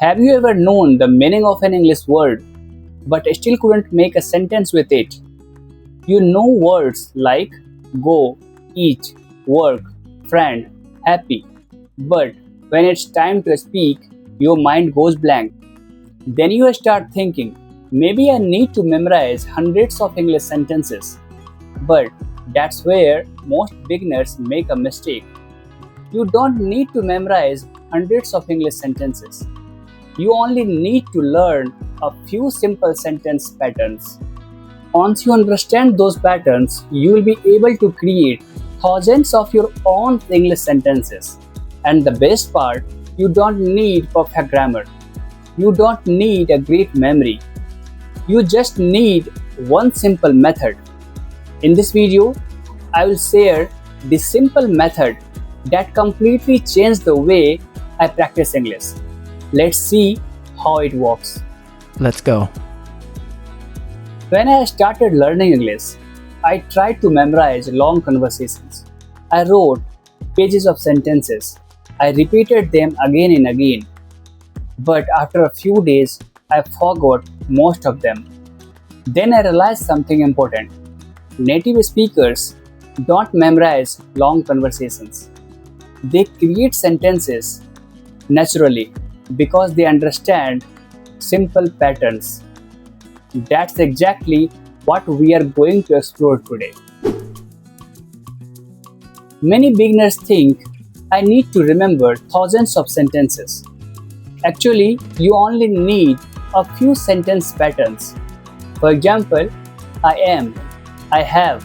Have you ever known the meaning of an English word but still couldn't make a sentence with it? You know words like go, eat, work, friend, happy, but when it's time to speak, your mind goes blank. Then you start thinking, maybe I need to memorize hundreds of English sentences. But that's where most beginners make a mistake. You don't need to memorize hundreds of English sentences. You only need to learn a few simple sentence patterns. Once you understand those patterns, you will be able to create thousands of your own English sentences. And the best part, you don't need perfect grammar. You don't need a great memory. You just need one simple method. In this video, I will share the simple method that completely changed the way I practice English. Let's see how it works. Let's go. When I started learning English, I tried to memorize long conversations. I wrote pages of sentences. I repeated them again and again. But after a few days, I forgot most of them. Then I realized something important. Native speakers don't memorize long conversations. They create sentences naturally because they understand simple patterns. That's exactly what we are going to explore today. Many beginners think I need to remember thousands of sentences. Actually, you only need a few sentence patterns. For example, I am, I have,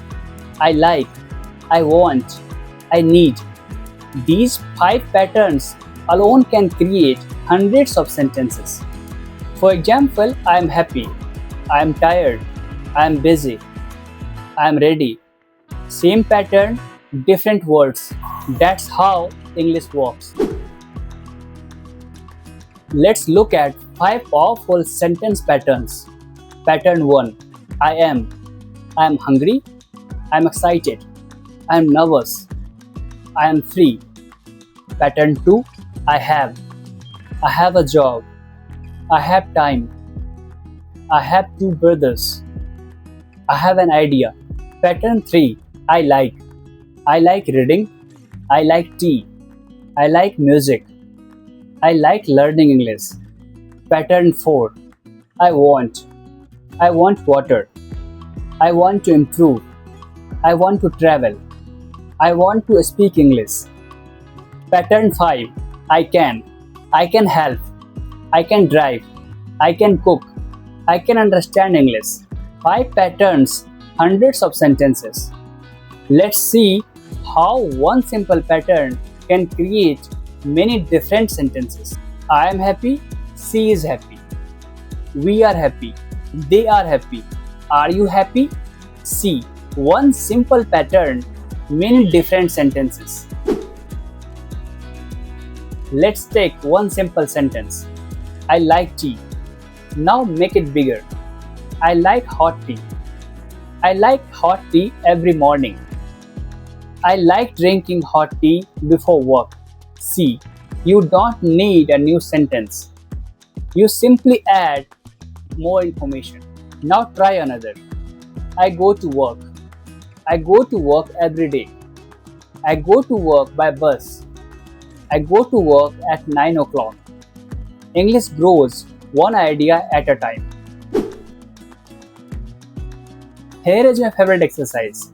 I like, I want, I need. These 5 patterns alone can create hundreds of sentences. For example, I am happy, I am tired, I am busy, I am ready. Same pattern, different words. That's how English works. Let's look at 5 powerful sentence patterns. Pattern 1. I am hungry, I am excited, I am nervous, I am free. Pattern 2. I have a job, I have time, I have 2 brothers, I have an idea. Pattern 3. I like reading, I like tea, I like music, I like learning English. Pattern 4. I want water, I want to improve, I want to travel, I want to speak English. Pattern 5. I can help, I can drive, I can cook, I can understand English. 5 patterns, hundreds of sentences. Let's see how one simple pattern can create many different sentences. I am happy, she is happy. We are happy, they are happy. Are you happy? See, one simple pattern, many different sentences. Let's take one simple sentence. I like tea. Now make it bigger. I like hot tea. I like hot tea every morning. I like drinking hot tea before work. See, you don't need a new sentence. You simply add more information. Now try another. I go to work. I go to work every day. I go to work by bus. I go to work at 9 o'clock. English grows one idea at a time. Here is my favorite exercise.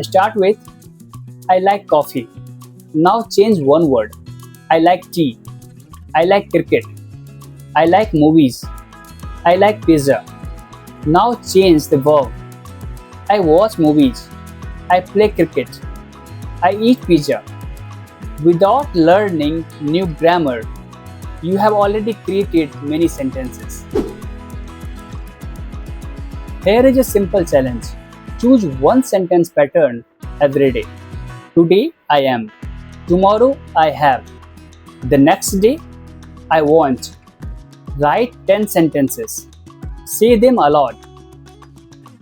Start with I like coffee. Now change one word. I like tea. I like cricket. I like movies. I like pizza. Now change the verb. I watch movies. I play cricket. I eat pizza. Without learning new grammar, you have already created many sentences. Here is a simple challenge. Choose one sentence pattern every day. Today I am. Tomorrow I have. The next day I want. Write 10 sentences. Say them aloud.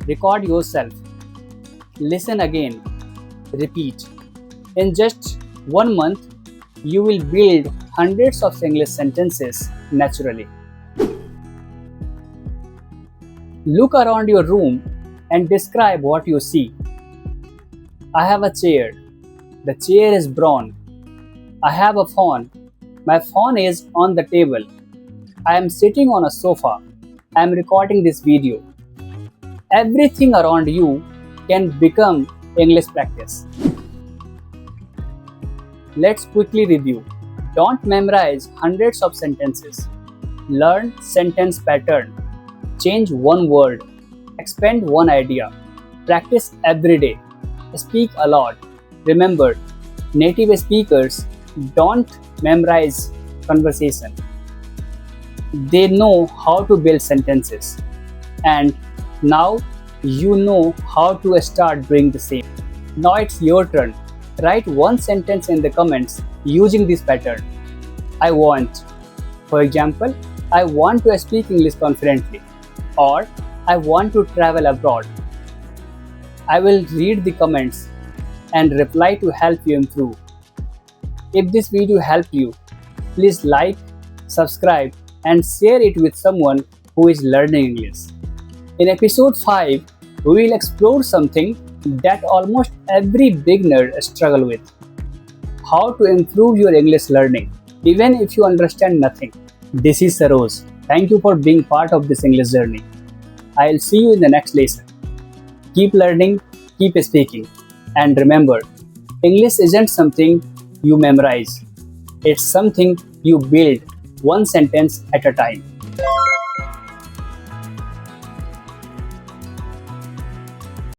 Record yourself. Listen again. Repeat. In just 1 month, you will build hundreds of English sentences naturally. Look around your room and describe what you see. I have a chair. The chair is brown. I have a phone. My phone is on the table. I am sitting on a sofa. I am recording this video. Everything around you can become English practice. Let's quickly review. Don't memorize hundreds of sentences. Learn sentence pattern. Change one word. Expand one idea. Practice every day. Speak a lot. Remember, native speakers don't memorize conversation. They know how to build sentences. And now you know how to start doing the same. Now it's your turn. Write one sentence in the comments using this pattern. I want. For example, I want to speak English confidently. Or I want to travel abroad. I will read the comments and reply to help you improve. If this video helped you, please like, subscribe, and share it with someone who is learning English. In episode 5, we will explore something that almost every beginner struggles with. How to improve your English learning, even if you understand nothing. This is Saroj. Thank you for being part of this English journey. I'll see you in the next lesson. Keep learning, keep speaking. And remember, English isn't something you memorize. It's something you build one sentence at a time.